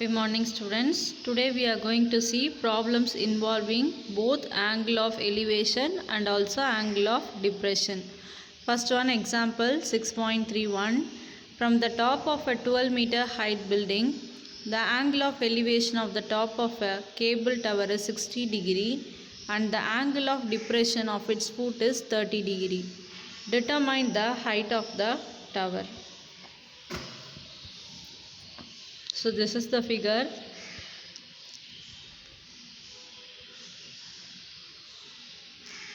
Happy morning students. Today we are going to see problems involving both angle of elevation and also angle of depression. First one example 6.31. From the top of a 12-meter height building, the angle of elevation of the top of a cable tower is 60 degree and the angle of depression of its foot is 30 degree. Determine the height of the tower. So this is the figure.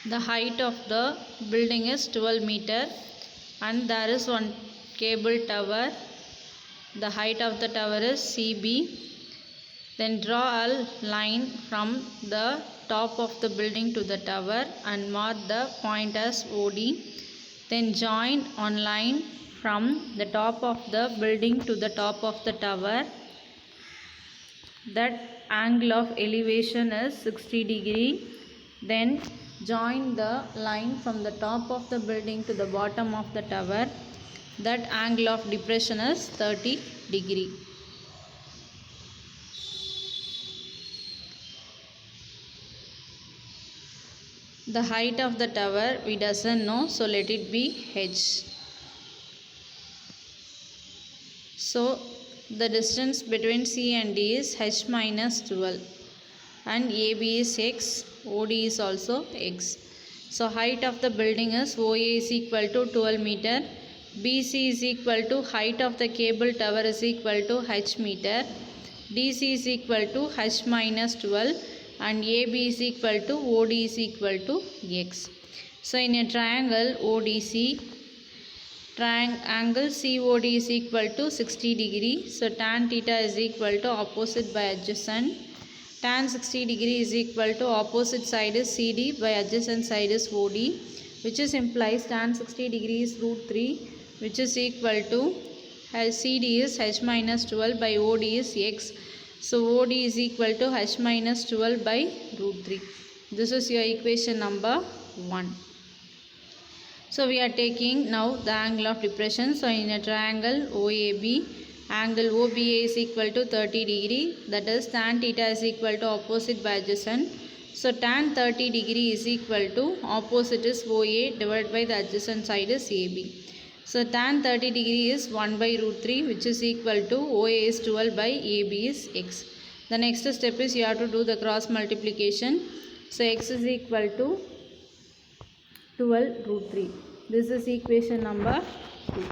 The height of the building is 12 meter and there is one cable tower. The height of the tower is CB. Then draw a line from the top of the building to the tower and mark the point as OD. Then join on line from the top of the building to the top of the tower. That angle of elevation is 60 degree. Then join the line from the top of the building to the bottom of the tower. That angle of depression is 30 degree. The height of the tower we doesn't know, so let it be h. So the distance between C and D is h minus 12 and AB is x, OD is also x. So height of the building is OA is equal to 12 meter, BC is equal to height of the cable tower is equal to h meter, DC is equal to h minus 12 and AB is equal to OD is equal to x. So in a triangle ODC, angle COD is equal to 60 degree. So tan theta is equal to opposite by adjacent. Tan 60 degree is equal to opposite side is CD by adjacent side is OD, which is implies tan 60 degree is root 3, which is equal to CD is h minus 12 by OD is x. So OD is equal to h minus 12 by root 3. This is your equation number 1. So we are taking now the angle of depression. So in a triangle OAB, angle OBA is equal to 30 degree, that is tan theta is equal to opposite by adjacent. So tan 30 degree is equal to opposite is OA divided by the adjacent side is AB. So tan 30 degree is 1 by root 3, which is equal to OA is 12 by AB is x. The next step is you have to do the cross multiplication. So x is equal to 12 root 3. This is equation number 2.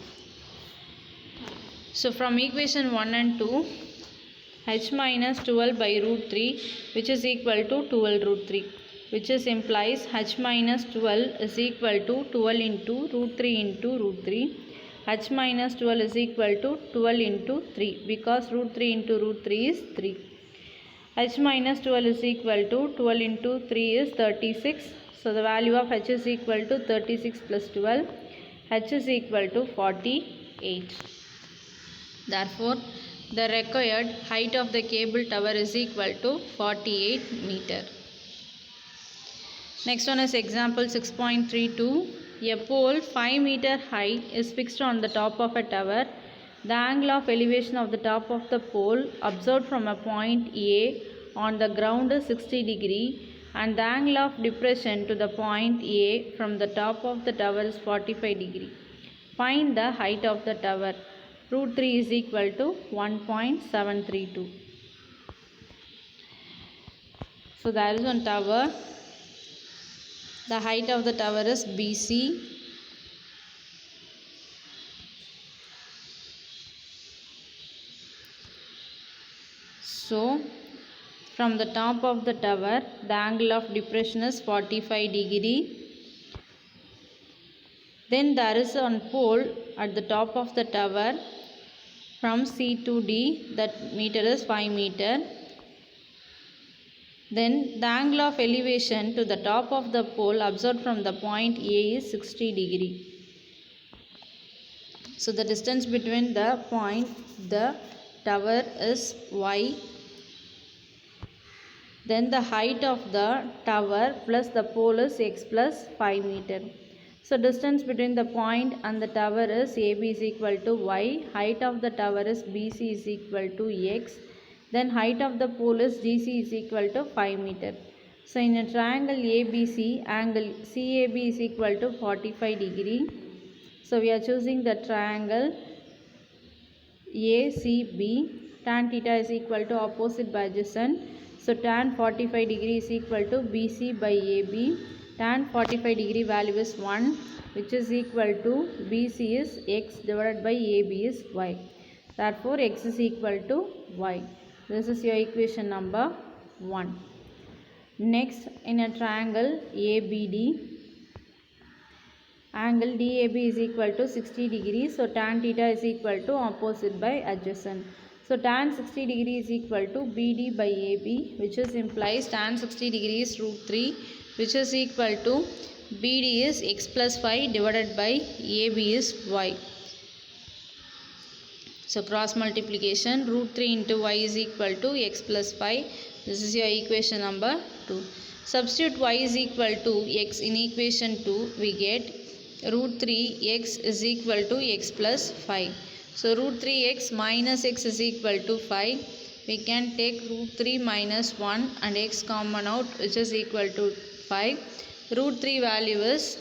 So from equation 1 and 2, h minus 12 by root 3, which is equal to 12 root 3, which is implies h minus 12 is equal to 12 into root 3 into root 3. h minus 12 is equal to 12 into 3 because root 3 into root 3 is 3. h minus 12 is equal to 12 into 3 is 36. So the value of h is equal to 36 plus 12. h is equal to 48. Therefore, the required height of the cable tower is equal to 48 meter. Next one is example 6.32. A pole 5 meter high is fixed on the top of a tower. The angle of elevation of the top of the pole observed from a point A on the ground is 60 degree and the angle of depression to the point A from the top of the tower is 45 degree. Find the height of the tower. Root 3 is equal to 1.732. So there is one tower. The height of the tower is BC. So from the top of the tower, the angle of depression is 45 degree. Then there is one pole at the top of the tower from C to D, that meter is 5 meter. Then the angle of elevation to the top of the pole observed from the point A is 60 degree. So the distance between the point, the tower is Y. Then the height of the tower plus the pole is x plus 5 meter. So distance between the point and the tower is AB is equal to y. Height of the tower is BC is equal to x. Then height of the pole is GC is equal to 5 meter. So in a triangle ABC, angle CAB is equal to 45 degree. So we are choosing the triangle ACB. Tan theta is equal to opposite by adjacent. So tan 45 degree is equal to BC by AB. Tan 45 degree value is 1, which is equal to BC is x divided by AB is y. Therefore x is equal to y. This is your equation number 1. Next, in a triangle ABD, angle DAB is equal to 60 degrees. So tan theta is equal to opposite by adjacent. So tan 60 degree is equal to BD by AB, which is implies tan 60 degree is root 3, which is equal to BD is x plus 5 divided by AB is y. So cross multiplication, root 3 into y is equal to x plus 5. This is your equation number 2. Substitute y is equal to x in equation 2. We get root 3x is equal to x plus 5. So root 3x minus x is equal to 5. We can take root 3 minus 1 and x common out, which is equal to 5. Root 3 value is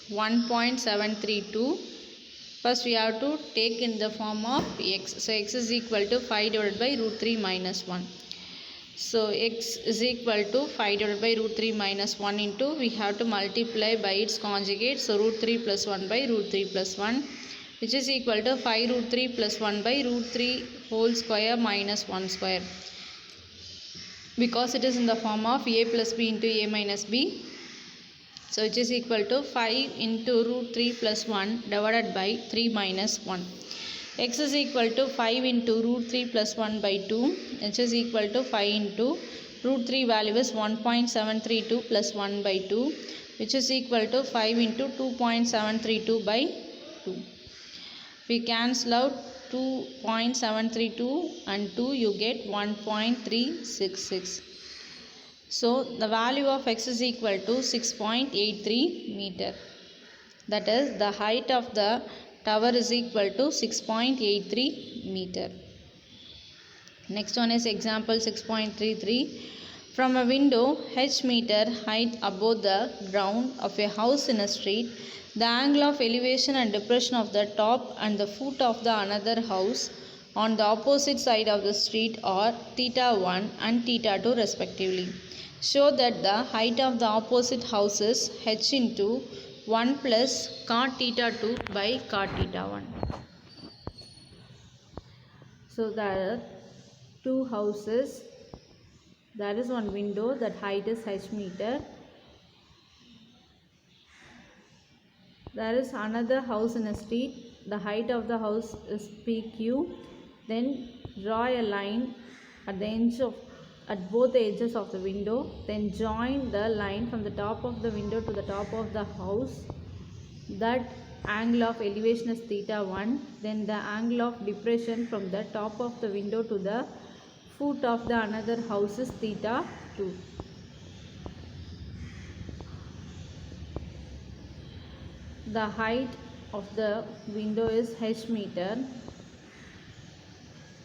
1.732. First we have to take in the form of x. So x is equal to 5 divided by root 3 minus 1. So x is equal to 5 divided by root 3 minus 1 into, we have to multiply by its conjugate. So root 3 plus 1 by root 3 plus 1, which is equal to 5 root 3 plus 1 by root 3 whole square minus 1 square. Because it is in the form of a plus b into a minus b. So which is equal to 5 into root 3 plus 1 divided by 3 minus 1. X is equal to 5 into root 3 plus 1 by 2, which is equal to 5 into root 3 value is 1.732 plus 1 by 2, which is equal to 5 into 2.732 by 2. We cancel out 2.732 and 2, you get 1.366. So the value of x is equal to 6.83 meter. That is, the height of the tower is equal to 6.83 meter. Next one is example 6.33. From a window h meter height above the ground of a house in a street, the angle of elevation and depression of the top and the foot of the another house on the opposite side of the street are theta 1 and theta 2 respectively. Show that the height of the opposite house is h into 1 plus cot theta 2 by cot theta 1. So there are two houses. There is one window, that height is h meter. There is another house in a street. The height of the house is PQ. Then draw a line at both the edges of the window. Then join the line from the top of the window to the top of the house. That angle of elevation is theta 1. Then the angle of depression from the top of the window to the foot of the another house is theta 2. The height of the window is h meter.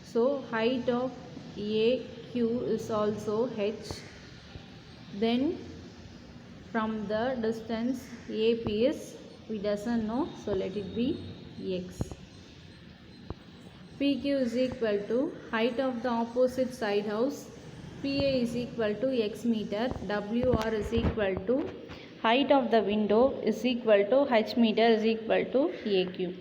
So height of AQ is also h. Then from the distance AP is, we doesn't know, so let it be x. PQ is equal to height of the opposite side house. PA is equal to x meter. WR is equal to height of the window is equal to h meter is equal to AQ.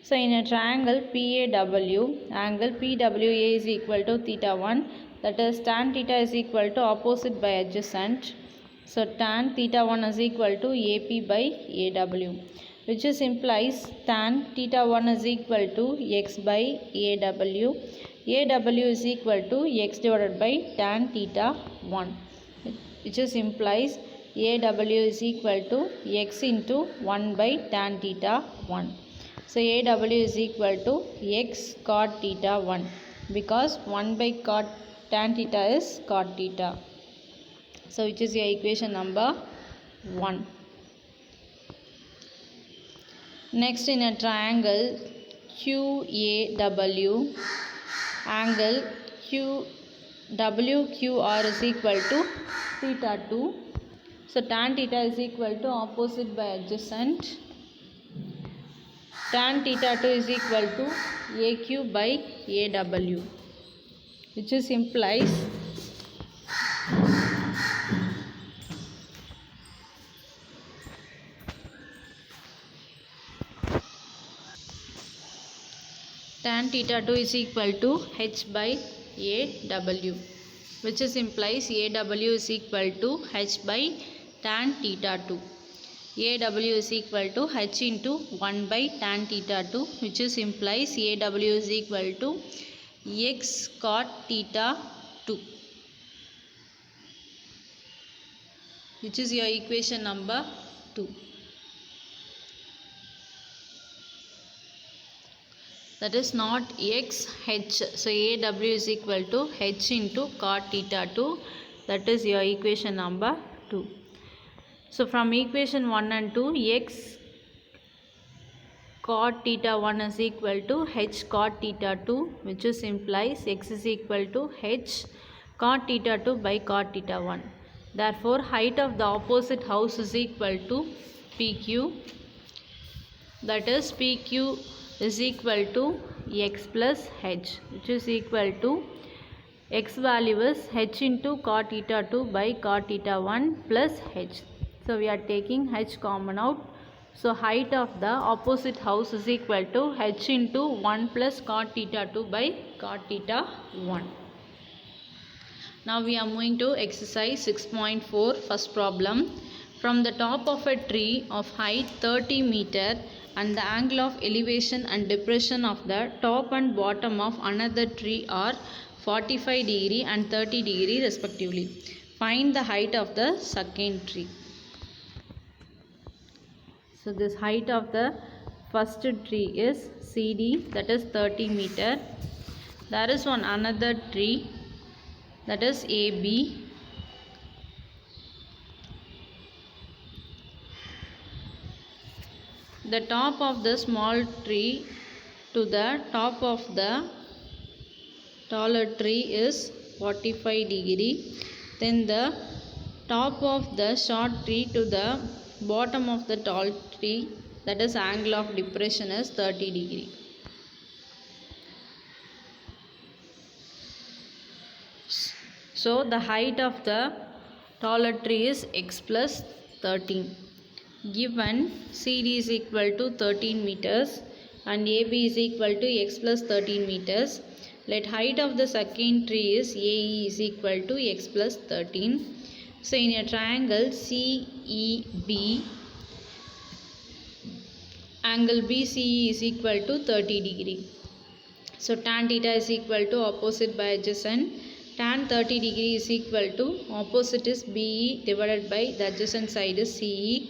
So in a triangle PAW, angle PWA is equal to theta 1. That is, tan theta is equal to opposite by adjacent. So tan theta 1 is equal to AP by AW, which is implies tan theta 1 is equal to x by AW. AW is equal to x divided by tan theta 1, which is implies AW is equal to x into 1 by tan theta 1. So AW is equal to x cot theta 1, because 1 by cot tan theta is cot theta. So which is your equation number 1. Next, in a triangle QAW, angle WQR is equal to theta 2. So tan theta is equal to opposite by adjacent. Tan theta 2 is equal to AQ by AW, which is implies tan theta 2 is equal to H by AW, which is implies AW is equal to H by tan theta 2. AW is equal to H into 1 by tan theta 2, which is implies AW is equal to X cot theta 2, which is your equation number 2. That is not X, H. So AW is equal to H into cot theta 2. That is your equation number 2. So from equation 1 and 2, X cot theta 1 is equal to H cot theta 2, which is implies X is equal to H cot theta 2 by cot theta 1. Therefore, height of the opposite house is equal to PQ. That is PQ is equal to X plus H, which is equal to X value is H into cot theta 2 by cot theta 1 plus H. So we are taking H common out. So height of the opposite house is equal to H into 1 plus cot theta 2 by cot theta 1. Now we are moving to exercise 6.4, first problem. From the top of a tree of height 30 meter and the angle of elevation and depression of the top and bottom of another tree are 45 degree and 30 degree respectively. Find the height of the second tree. So this height of the first tree is CD, that is 30 meter. There is one another tree, that is AB. The top of the small tree to the top of the taller tree is 45 degree. Then the top of the short tree to the bottom of the tall tree, that is angle of depression is 30 degree. So the height of the taller tree is X plus 13. Given CD is equal to 13 meters and AB is equal to X plus 13 meters, let height of the second tree is AE is equal to X plus 13. So in a triangle CEB, angle BCE is equal to 30 degree. So tan theta is equal to opposite by adjacent. Tan 30 degree is equal to opposite is BE divided by the adjacent side is CE,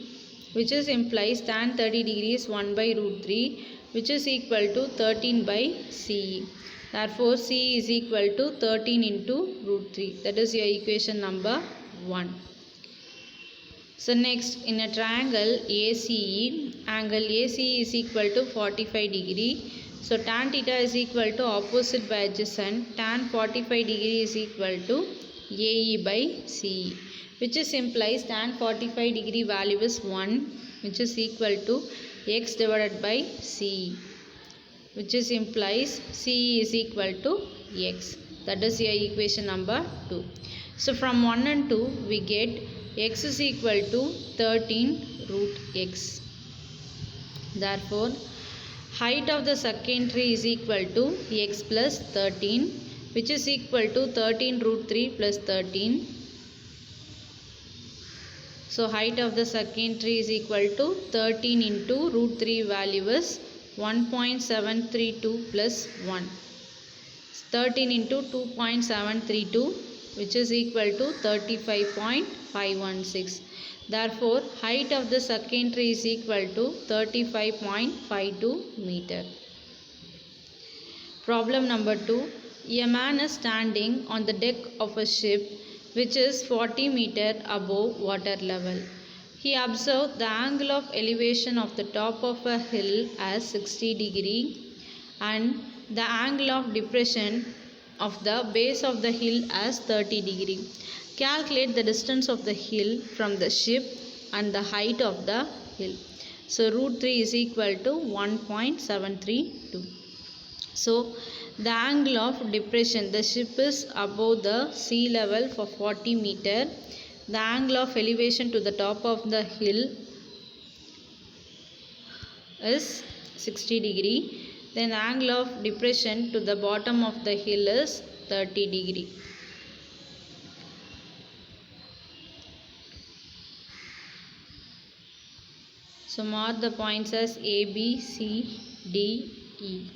which is implies tan 30 degree is 1 by root 3, which is equal to 13 by CE. Therefore, CE is equal to 13 into root 3. That is your equation number 1. So next, in a triangle ACE, angle ACE is equal to 45 degree. So tan theta is equal to opposite by adjacent. Tan 45 degree is equal to AE by CE, which is implies tan 45 degree value is 1, which is equal to X divided by CE, which is implies CE is equal to X. That is your equation number 2. So from 1 and 2 we get X is equal to 13 root X. Therefore, height of the second tree is equal to X plus 13, which is equal to 13 root 3 plus 13. So height of the second tree is equal to 13 into root 3 value is 1.732 plus 1. 13 into 2.732, which is equal to 35.516. Therefore, height of the second tree is equal to 35.52 meter. Problem number 2. A man is standing on the deck of a ship which is 40 meter above water level. He observed the angle of elevation of the top of a hill as 60 degree and the angle of depression of the base of the hill as 30 degree. Calculate the distance of the hill from the ship and the height of the hill. So root 3 is equal to 1.732. So the angle of depression, the ship is above the sea level for 40 meter. The angle of elevation to the top of the hill is 60 degree. Then the angle of depression to the bottom of the hill is 30 degree. So mark the points as A, B, C, D, E.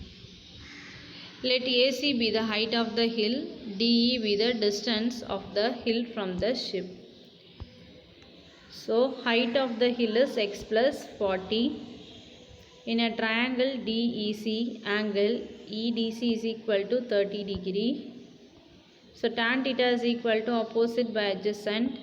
Let AC be the height of the hill, DE be the distance of the hill from the ship. So height of the hill is x plus 40. In a triangle DEC, angle EDC is equal to 30 degree. So tan theta is equal to opposite by adjacent.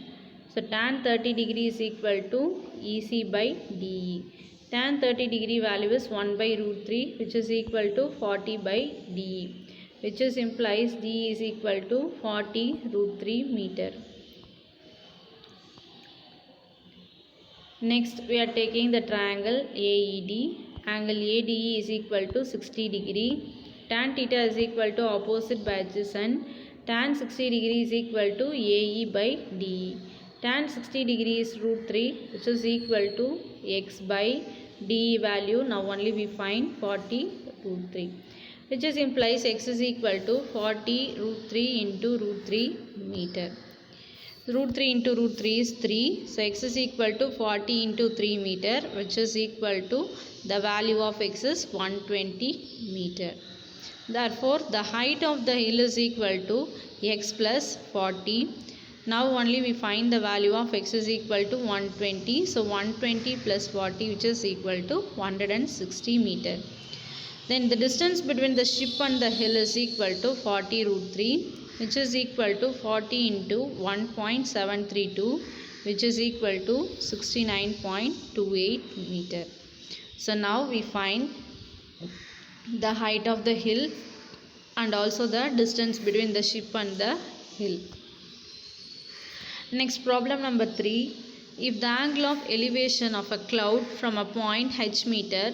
So tan 30 degree is equal to EC by DE. Tan 30 degree value is 1 by root 3, which is equal to 40 by DE, which is implies DE is equal to 40 root 3 meter. Next we are taking the triangle AED. Angle ADE is equal to 60 degree. Tan theta is equal to opposite by adjacent. Tan 60 degree is equal to AE by DE. Tan 60 degree is root 3, which is equal to x by DE value. Now only we find 40 root 3, which is implies x is equal to 40 root 3 into root 3 meter. Root 3 into root 3 is 3. So x is equal to 40 into 3 meter, which is equal to the value of x is 120 meter. Therefore, the height of the hill is equal to x plus 40. Now only we find the value of x is equal to 120. So 120 plus 40, which is equal to 160 meter. Then the distance between the ship and the hill is equal to 40 root 3, which is equal to 40 into 1.732, which is equal to 69.28 meter. So now we find the height of the hill and also the distance between the ship and the hill. Next, problem number 3. If the angle of elevation of a cloud from a point h meter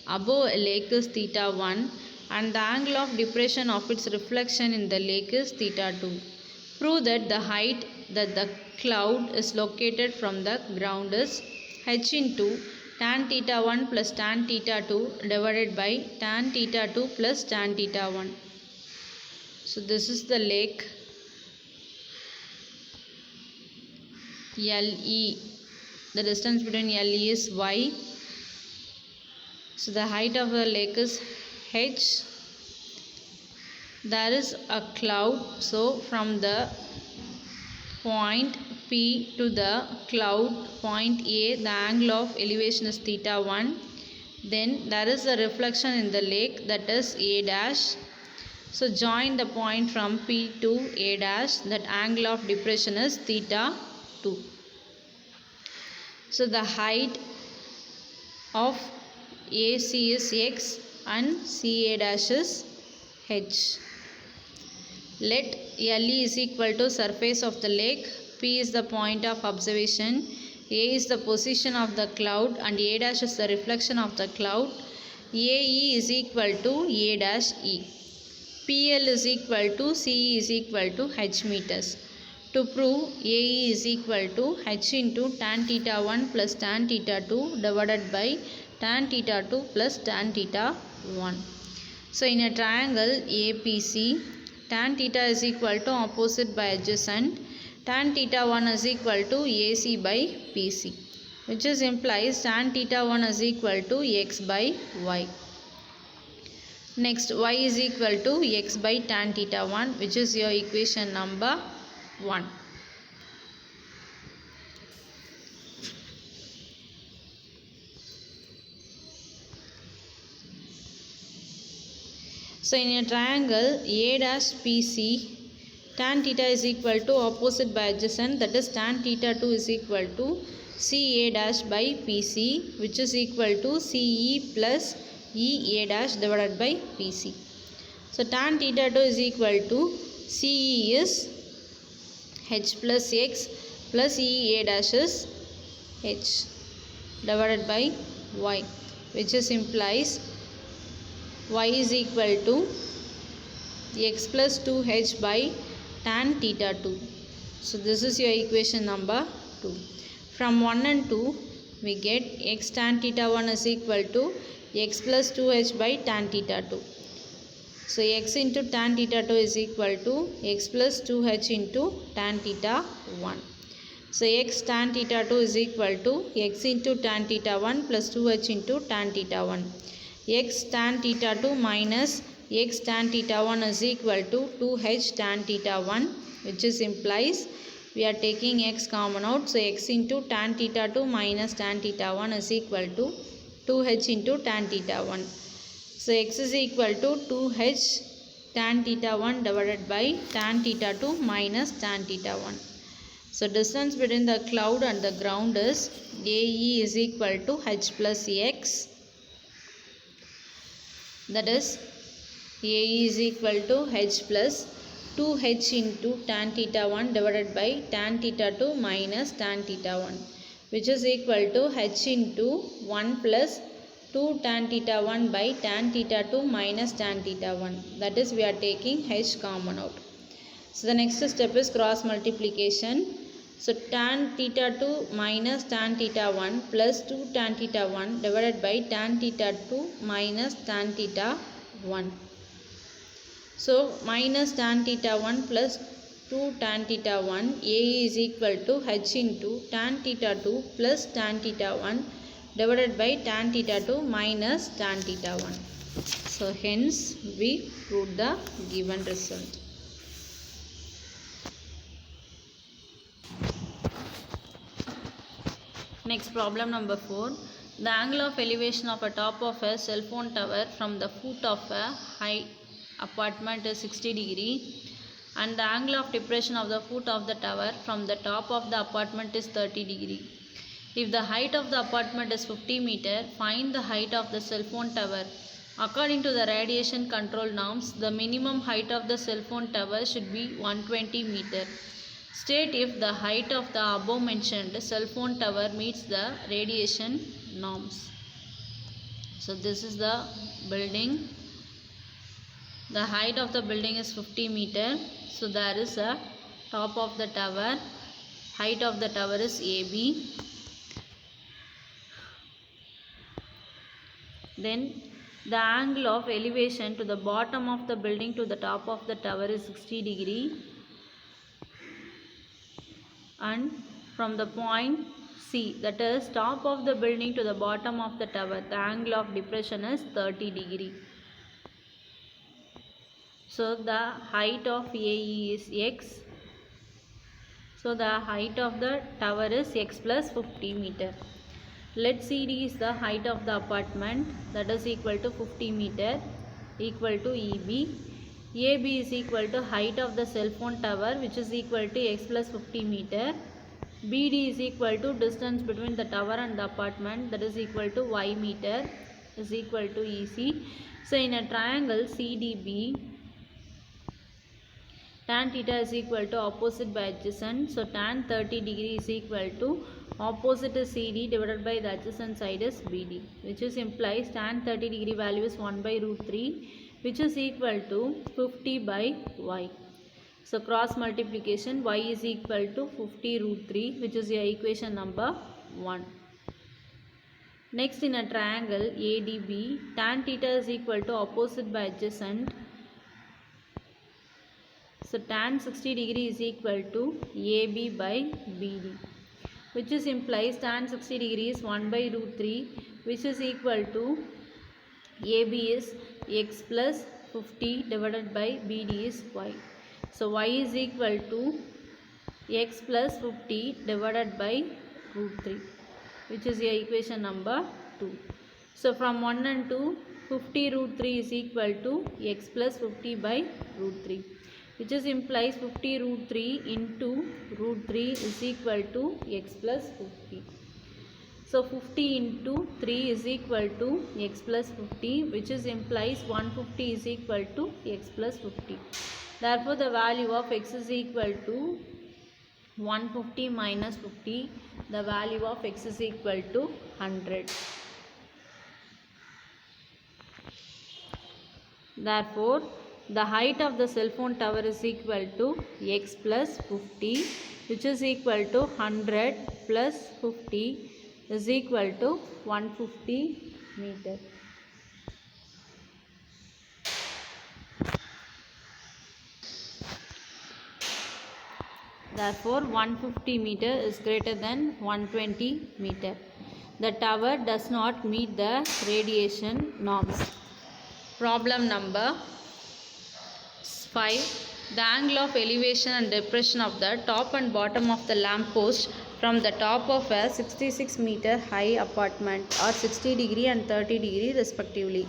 above a lake is theta 1 and the angle of depression of its reflection in the lake is theta 2, prove that the height that the cloud is located from the ground is h into tan theta 1 plus tan theta 2 divided by tan theta 2 plus tan theta 1. So this is the lake LE. The distance between LE is y. So the height of the lake is h. There is a cloud. So from the point P to the cloud point A, the angle of elevation is theta 1. Then there is a reflection in the lake, that is A dash. So join the point from P to A dash. That angle of depression is theta 2. So the height of AC is x and CA dash is h. Let LE is equal to surface of the lake, P is the point of observation, A is the position of the cloud and A dash is the reflection of the cloud. AE is equal to A dash E. PL is equal to CE is equal to h meters. To prove, AE is equal to h into tan theta 1 plus tan theta 2 divided by tan theta 2 plus tan theta 1. So in a triangle APC, tan theta is equal to opposite by adjacent. Tan theta 1 is equal to AC by PC, which is implies tan theta 1 is equal to x by y. Next, y is equal to x by tan theta 1, which is your equation number 1. So in a triangle A dash PC, tan theta is equal to opposite by adjacent, that is tan theta 2 is equal to CA dash by PC, which is equal to CE plus EA dash divided by PC. So tan theta 2 is equal to CE is h plus x plus EA dash is h divided by y, which is implies y is equal to x plus 2h by tan theta 2. So this is your equation number 2. From 1 and 2 we get x tan theta 1 is equal to x plus 2h by tan theta 2. So x into tan theta 2 is equal to x plus 2h into tan theta 1. So x tan theta 2 is equal to x into tan theta 1 plus 2h into tan theta 1. X tan theta 2 minus x tan theta 1 is equal to 2h tan theta 1, which is implies we are taking x common out. So x into tan theta 2 minus tan theta 1 is equal to 2h into tan theta 1. So x is equal to 2h tan theta 1 divided by tan theta 2 minus tan theta 1. So distance between the cloud and the ground is AE is equal to h plus x. That is AE is equal to h plus 2h into tan theta 1 divided by tan theta 2 minus tan theta 1, which is equal to h into 1 plus 2 tan theta 1 by tan theta 2 minus tan theta 1. That is we are taking h common out. So the next step is cross multiplication. So tan theta 2 minus tan theta 1 plus 2 tan theta 1 divided by tan theta 2 minus tan theta 1. So minus tan theta 1 plus 2 tan theta 1, AE is equal to h into tan theta 2 plus tan theta 1 divided by tan theta 2 minus tan theta 1. So hence we proved the given result. Next, problem number 4. The angle of elevation of a top of a cell phone tower from the foot of a high apartment is 60 degree and the angle of depression of the foot of the tower from the top of the apartment is 30 degree. If the height of the apartment is 50 meter, find the height of the cell phone tower. According to the radiation control norms, the minimum height of the cell phone tower should be 120 meter. State if the height of the above mentioned cell phone tower meets the radiation norms. So this is the building. The height of the building is 50 meter. So there is a top of the tower. Height of the tower is AB. Then the angle of elevation to the bottom of the building to the top of the tower is 60 degree. And from the point C, that is top of the building to the bottom of the tower, the angle of depression is 30 degree. So the height of AE is x. So the height of the tower is x plus 50 meter. Let CD is the height of the apartment, that is equal to 50 meter, equal to EB. AB is equal to height of the cell phone tower, which is equal to x plus 50 meter. BD is equal to distance between the tower and the apartment, that is equal to y meter, is equal to EC. So in a triangle CDB, tan theta is equal to opposite by adjacent. So tan 30 degree is equal to opposite is CD divided by the adjacent side is BD, which is implies tan 30 degree value is 1 by root 3, which is equal to 50 by y. So cross multiplication, y is equal to 50 root 3, which is your equation number 1. Next, in a triangle ADB, tan theta is equal to opposite by adjacent. So tan 60 degree is equal to AB by BD, which is implies tan 60 degree is 1 by root 3, which is equal to AB is x plus 50 divided by BD is y. So y is equal to x plus 50 divided by root 3, which is your equation number 2. So from 1 and 2, 50 root 3 is equal to x plus 50 by root 3, which is implies 50 root 3 into root 3 is equal to x plus 50. So So 50 into 3 is equal to x plus 50, which is implies 150 is equal to x plus 50. Therefore the value of x is equal to 150 minus 50. The value of x is equal to 100. Therefore, the height of the cell phone tower is equal to x plus 50, which is equal to 100 plus 50 is equal to 150 meter. Therefore, 150 meter is greater than 120 meter. The tower does not meet the radiation norms. Problem number 5. The angle of elevation and depression of the top and bottom of the lamp post from the top of a 66 meter high apartment are 60 degree and 30 degree respectively.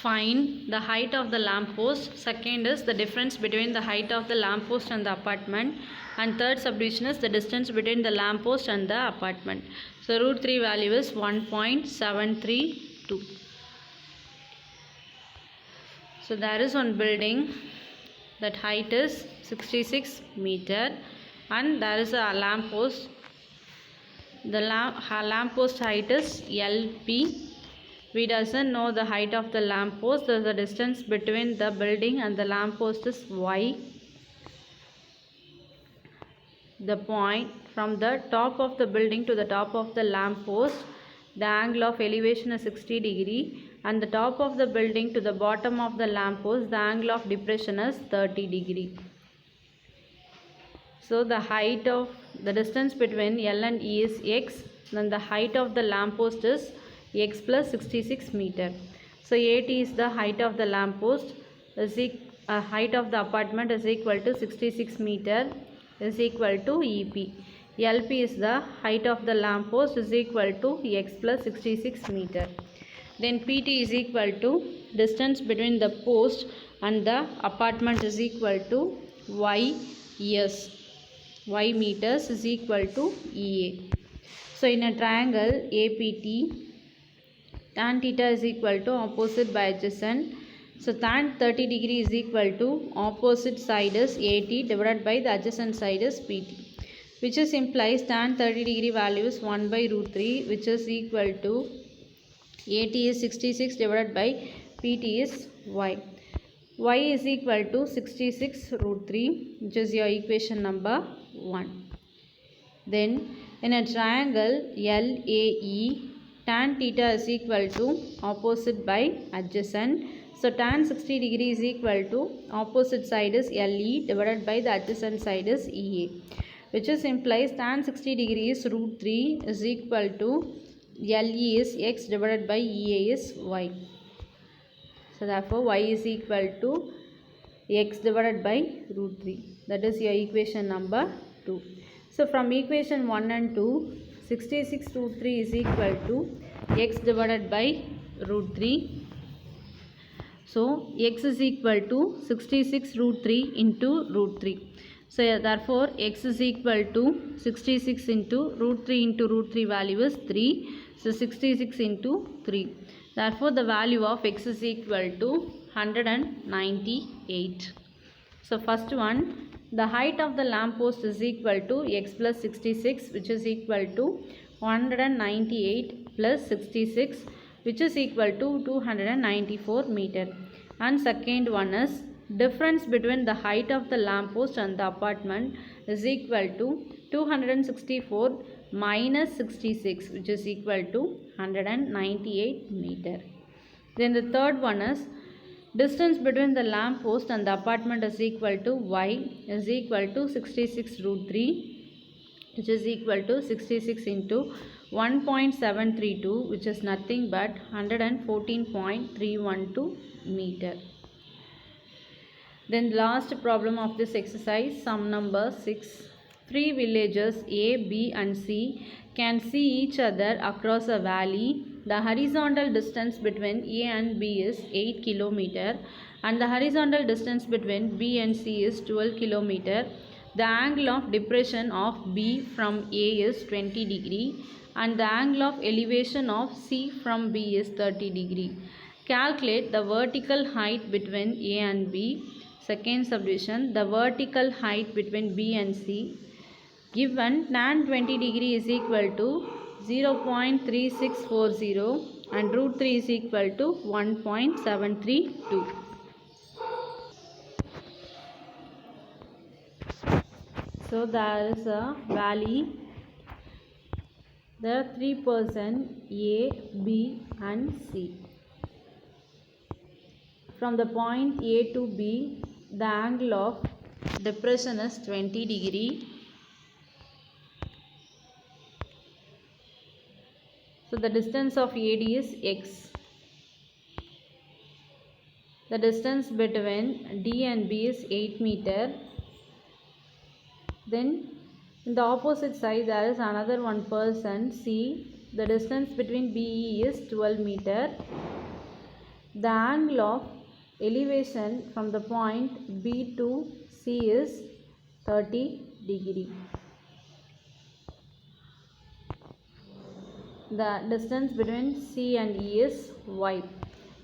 Find the height of the lamp post. Second is the difference between the height of the lamp post and the apartment. And third subdivision is the distance between the lamp post and the apartment. So root 3 value is 1.732. So there is one building that height is 66 meter and there is a lamp post. The lamp post height is LP. We doesn't know the height of the lamp post. The distance between the building and the lamp post is Y. The point from the top of the building to the top of the lamp post, the angle of elevation is 60 degree, and the top of the building to the bottom of the lamp post, the angle of depression is 30 degree. So the height of the distance between L and E is x, then the height of the lamp post is x plus 66 meter. So AT is the height of the lamp post, height of the apartment is equal to 66 meter is equal to EP. LP is the height of the lamp post is equal to x plus 66 meter. Then PT is equal to distance between the post and the apartment is equal to Y meters is equal to EA. So in a triangle APT, tan theta is equal to opposite by adjacent. So tan 30 degree is equal to opposite side is AT divided by the adjacent side is PT, which is implies tan 30 degree value is 1 by root 3, which is equal to AT is 66 divided by PT is Y. Y is equal to 66 root 3, which is your equation number 1. Then in a triangle LAE, tan theta is equal to opposite by adjacent. So tan 60 degree is equal to opposite side is LE divided by the adjacent side is EA, which is implies tan 60 degree is root 3 is equal to LE is x divided by EA is y. So therefore y is equal to x divided by root 3. That is your equation number 2. So from equation 1 and 2, 66 root 3 is equal to x divided by root 3. So x is equal to 66 root 3 into root 3. So therefore x is equal to 66 into root 3 value is 3. So 66 into 3. Therefore the value of x is equal to 198. So first one, the height of the lamp post is equal to x plus 66, which is equal to 198 plus 66, which is equal to 294 meter. And second one is difference between the height of the lamp post and the apartment is equal to 264 minus 66, which is equal to 198 meter. Then the third one is distance between the lamp post and the apartment is equal to y is equal to 66 root 3, which is equal to 66 into 1.732, which is nothing but 114.312 meter. Then last problem of this exercise, sum number 6. 3 villages A, B and C can see each other across a valley. The horizontal distance between A and B is 8 km and the horizontal distance between B and C is 12 km. The angle of depression of B from A is 20 degree and the angle of elevation of C from B is 30 degree. Calculate the vertical height between A and B. Second subdivision, the vertical height between B and C. Given tan 20 degree is equal to 0.3640 and root 3 is equal to 1.732. So there is a valley. There are 3 persons A, B and C. From the point A to B, the angle of depression is 20 degree. So the distance of AD is x. The distance between D and B is 8 meter. Then in the opposite side there is another one person C. The distance between BE is 12 meter. The angle of elevation from the point B to C is 30 degree. The distance between C and E is y.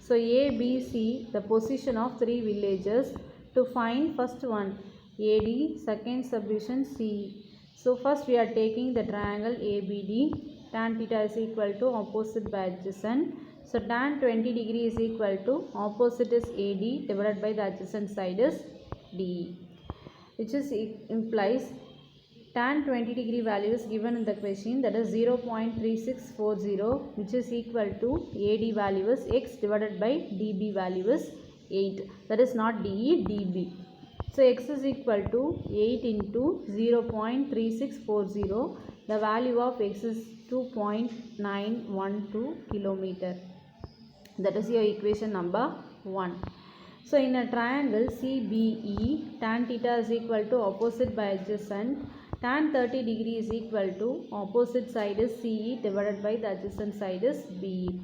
So A, B, C, the position of 3 villages. To find first one AD, second subdivision CE. So first we are taking the triangle ABD. Tan theta is equal to opposite by adjacent. So tan 20 degree is equal to opposite is AD divided by the adjacent side is DE, which is implies tan 20 degree value is given in the question, that is 0.3640, which is equal to AD value is x divided by DB value is 8, that is not DE, DB. So x is equal to 8 into 0.3640, the value of x is 2.912 kilometer. That is your equation number 1. So in a triangle CBE, tan theta is equal to opposite by adjacent. Tan 30 degree is equal to opposite side is CE divided by the adjacent side is BE,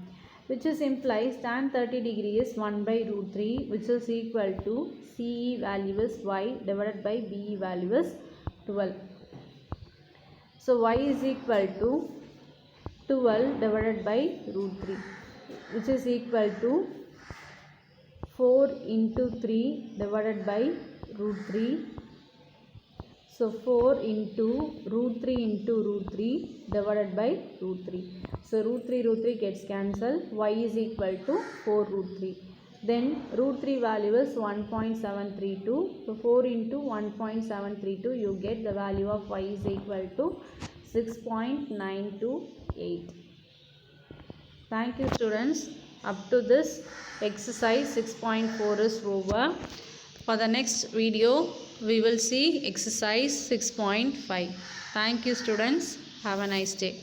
which is implies tan 30 degree is 1 by root 3, which is equal to CE value is y divided by BE value is 12. So y is equal to 12 divided by root 3, which is equal to 4 into 3 divided by root 3. So 4 into root 3 into root 3 divided by root 3. So root 3 gets cancelled. Y is equal to 4 root 3. Then root 3 value is 1.732. So 4 into 1.732, you get the value of y is equal to 6.928. Thank you students. Up to this exercise 6.4 is over. For the next video we will see exercise 6.5. Thank you students. Have a nice day.